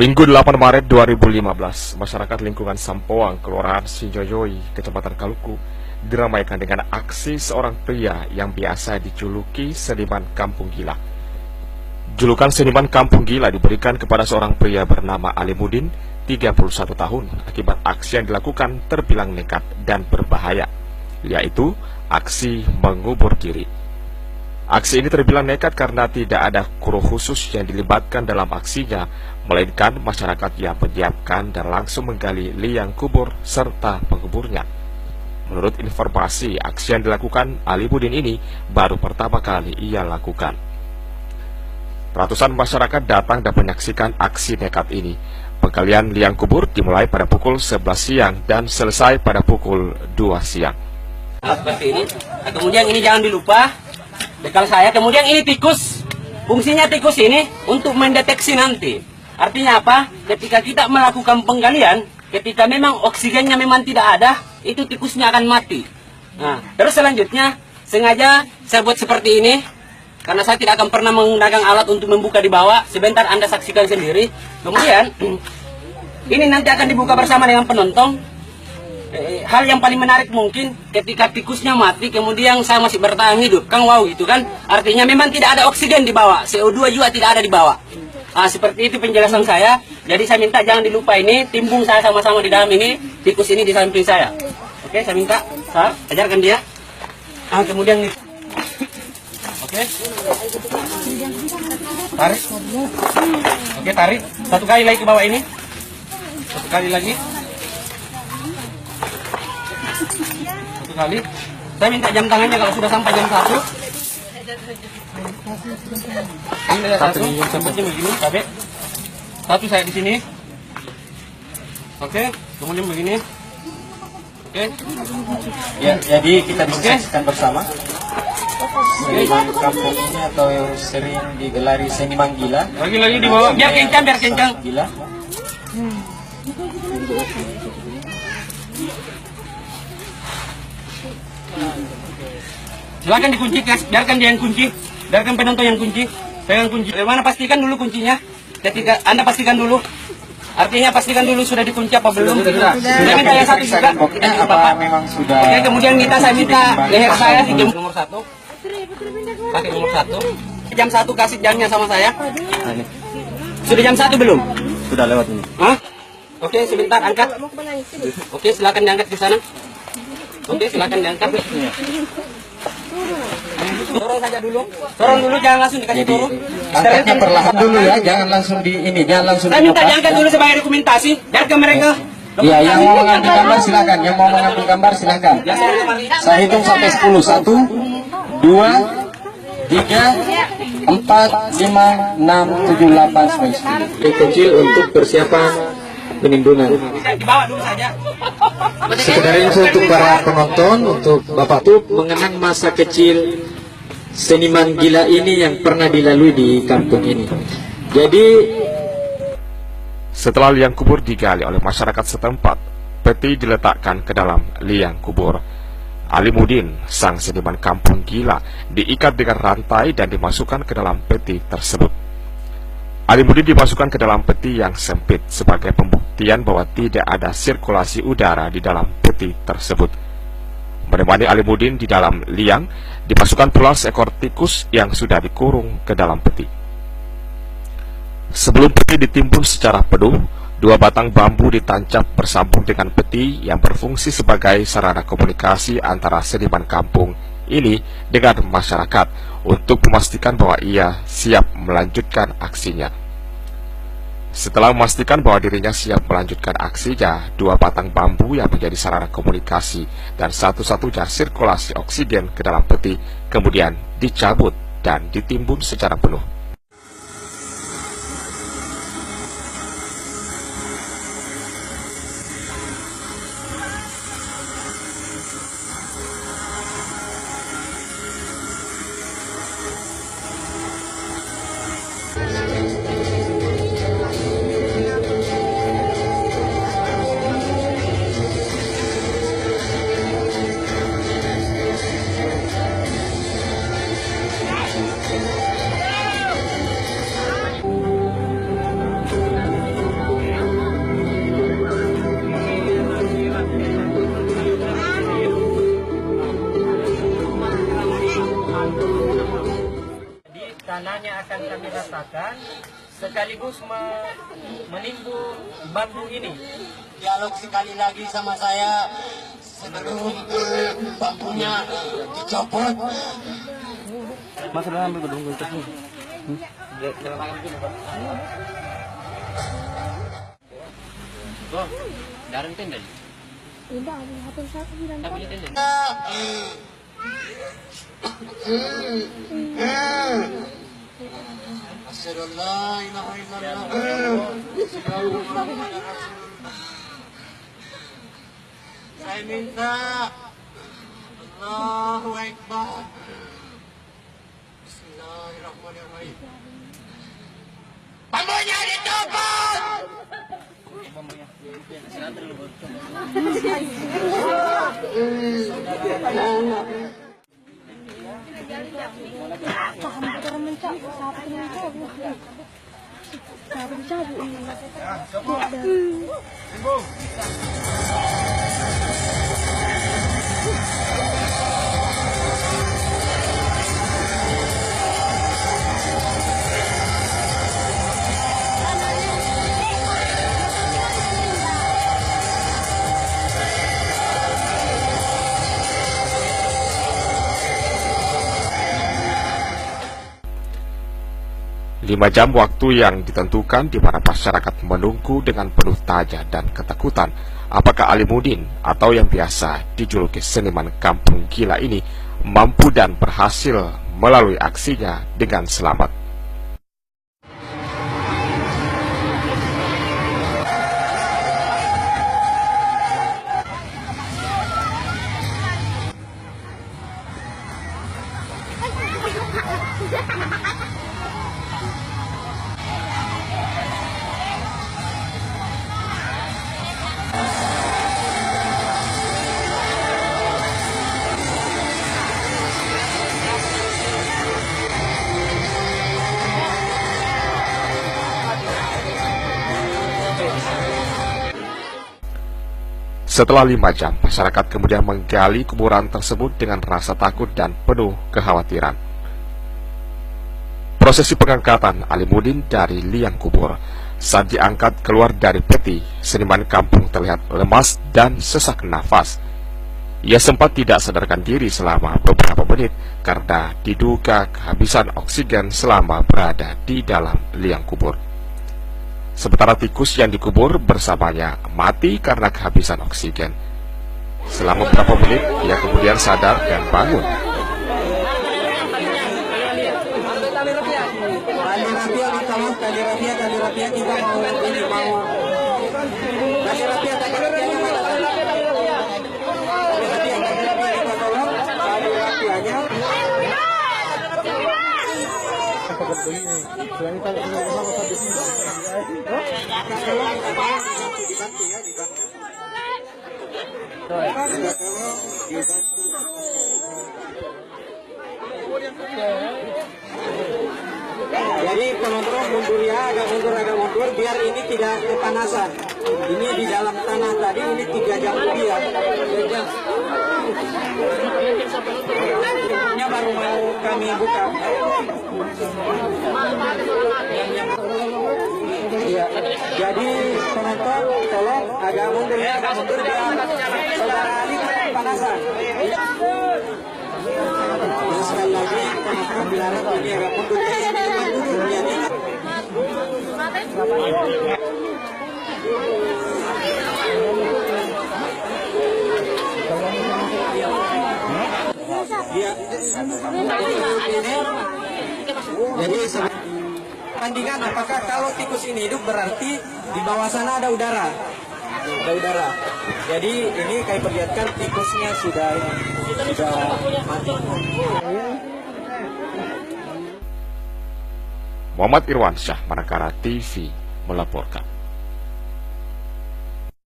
Minggu 8 Maret 2015, masyarakat lingkungan Sampoang, Kelurahan Sinjoyoi, Kecamatan Kaluku, diramaikan dengan aksi seorang pria yang biasa dijuluki seniman kampung gila. Julukan seniman kampung gila diberikan kepada seorang pria bernama Alimudin, 31 tahun, akibat aksi yang dilakukan terbilang nekat dan berbahaya, yaitu aksi mengubur diri. Aksi ini terbilang nekat karena tidak ada kru khusus yang dilibatkan dalam aksinya, melainkan masyarakat yang menyiapkan dan langsung menggali liang kubur serta menguburnya. Menurut informasi, aksi yang dilakukan Alimudin ini baru pertama kali ia lakukan. Ratusan masyarakat datang dan menyaksikan aksi nekat ini. Penggalian liang kubur dimulai pada pukul 11 siang dan selesai pada pukul 2 siang. Seperti ini. Nah, kemudian ini jangan dilupa bekal saya. Kemudian ini tikus. Fungsinya tikus ini untuk mendeteksi nanti. Artinya apa? Ketika kita melakukan penggalian, ketika memang oksigennya memang tidak ada, itu tikusnya akan mati. Nah, terus selanjutnya sengaja saya buat seperti ini karena saya tidak akan pernah menggunakan alat untuk membuka di bawah. Sebentar Anda saksikan sendiri. Kemudian ini nanti akan dibuka bersama dengan penonton. Hal yang paling menarik mungkin ketika tikusnya mati kemudian saya masih bertahan hidup, kan wow gitu kan, artinya memang tidak ada oksigen di bawah, CO2 juga tidak ada di bawah. Seperti itu penjelasan saya. Jadi saya minta jangan dilupa ini, timbung saya sama-sama di dalam ini, tikus ini di samping saya. Oke, saya minta Sar, ajarkan dia. Kemudian nih. Oke. Tarik. Oke, tarik. Satu kali lagi ke bawah ini. Satu kali lagi. Satu kali. Saya minta jam tangannya kalau sudah sampai jam 1. Ini ada satu. Sempatnya begini, Babe. Satu saya di sini. Oke, kemudian begini. Oke. Ya, jadi kita disaksikan bersama. Seniman kampung ini atau yang sering digelari seniman gila. Lagi-lagi di bawah. Biar kencang, biar kencang. Gila. Silakan dikunci, guys. Biarkan dia yang kunci. Biarkan penonton yang kunci. Pegang kunci. Mana pastikan dulu kuncinya. Ketika Anda pastikan dulu. Artinya pastikan dulu sudah dikunci apa belum. Sudah minta yang satu juga. Apa memang sudah. Oke, kemudian saya minta leher saya di jam nomor 1. Pakai nomor 1. Jam 1 kasih jamnya sama saya. Sudah jam 1 belum? Sudah lewat ini. Oke, sebentar angkat. Oke, silakan diangkat ke sana. Oke, silakan diangkat. Dorong saja dulu. Dorong dulu, jangan langsung dikasih turun. Angkatnya perlahan dulu ya, jangan langsung di ini, jangan langsung. Saya minta diangkat dulu sebagai dokumentasi. Biarkan mereka. Iya, yang mau mengambil gambar silakan. Yang mau mengambil gambar silakan. Saya hitung sampai 10. 1, 2, 3, 4, 5, 6, 7, 8, 9. Kecil untuk persiapan penimbunan. Dibawa dulu saja. Sekedar info untuk para penonton, untuk Bapak Tuh mengenang masa kecil seniman gila ini yang pernah dilalui di kampung ini. Jadi setelah liang kubur digali oleh masyarakat setempat, peti diletakkan ke dalam liang kubur. Alimudin, sang seniman kampung gila, diikat dengan rantai dan dimasukkan ke dalam peti tersebut. Alimudin dimasukkan ke dalam peti yang sempit sebagai pembuktian bahwa tidak ada sirkulasi udara di dalam peti tersebut. Menemani Alimudin di dalam liang, dimasukkan pula seekor tikus yang sudah dikurung ke dalam peti. Sebelum peti ditimbun secara penuh, 2 batang bambu ditancap bersambung dengan peti yang berfungsi sebagai sarana komunikasi antara seniman kampung ini dengan masyarakat untuk memastikan bahwa ia siap melanjutkan aksinya. Setelah memastikan bahwa dirinya siap melanjutkan aksinya, 2 batang bambu yang menjadi sarana komunikasi dan satu-satunya sirkulasi oksigen ke dalam peti kemudian dicabut dan ditimbun secara penuh. besananya akan kami ratakan sekaligus menimbun bambu ini. Dialog sekali lagi sama saya sebelum bambunya dicopot. Mas udah ambil gedung itu. Oh, darang tenda. Tidak, hapus satu bilang. Tapi tenda. Saya minta Allahu Akbar. Bismillahirrahmanirrahim. Bambunya dicopot. Lima jam waktu yang ditentukan di mana masyarakat menunggu dengan penuh tanya dan ketakutan apakah Alimuddin atau yang biasa dijuluki seniman kampung gila ini mampu dan berhasil melalui aksinya dengan selamat. Setelah 5 jam, masyarakat kemudian menggali kuburan tersebut dengan rasa takut dan penuh kekhawatiran. Prosesi pengangkatan Alimuddin dari liang kubur. Saat diangkat keluar dari peti, seniman kampung terlihat lemas dan sesak nafas. Ia sempat tidak sadarkan diri selama beberapa menit karena diduga kehabisan oksigen selama berada di dalam liang kubur. Sementara tikus yang dikubur bersamanya mati karena kehabisan oksigen. Selama beberapa menit, ia kemudian sadar dan bangun. Jadi penonton mundur ya, agak mundur biar ini tidak kepanasan. Ini di dalam tanah tadi ini 3 jam lebih ya. Ini baru mau kami buka. Ya, jadi penonton tolong agak mundur ya, agak mundur biar saudara Ali kepanasan. Sekali lagi penonton dilarang ini agak mundur ya. Jadi perbandingan apakah kalau tikus ini hidup berarti di bawah sana ada udara. Jadi ini kayak perlihatkan tikusnya sudah mati. Muhammad Irwansyah, Manakara TV melaporkan.